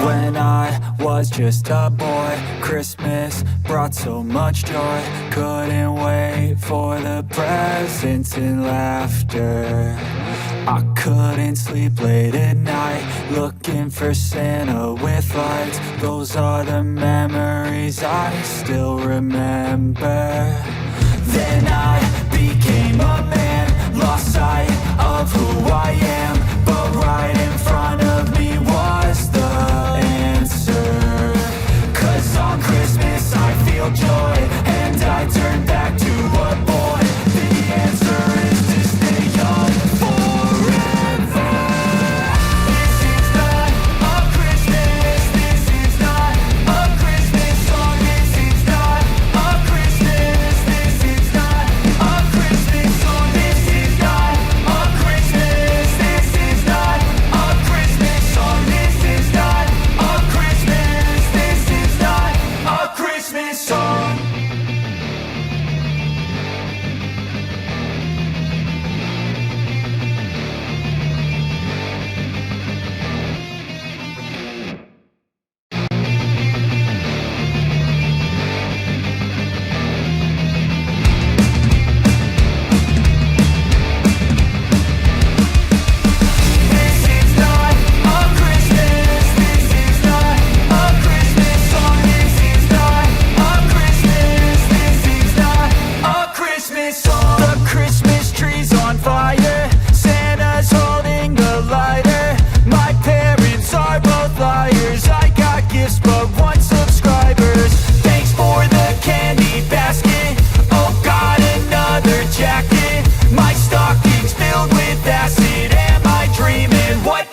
When I was just a boy, Christmas brought so much joy. Couldn't wait for the presents and laughter. I couldn't sleep late at night, looking for Santa with lights. Those are the memories I still remember. Then I became a man, lost sight of who I am. But right in front of me was the answer. 'Cause on Christmas I feel joy, and I turn back to a boy. The answer is to stay young forever. This is not a Christmas, this is not a Christmas song. This is not a Christmas, this is not a Christmas song. This is not a Christmas, this is not a Christmas song. This is not a Christmas, this is not a Christmas song.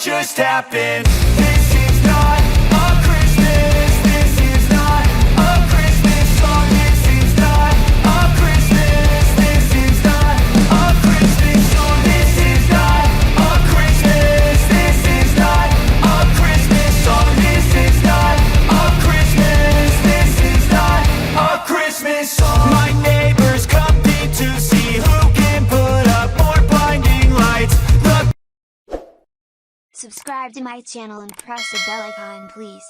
Just happened. This is not a Christmas, this is not a Christmas song. This is not a Christmas, this is not a Christmas song. This is not a Christmas, this is not a Christmas song. This is not a Christmas, this is not a Christmas song. My neighbors compete to see who can put up more blinding lights. Look. Subscribe to my channel and press the bell icon, please.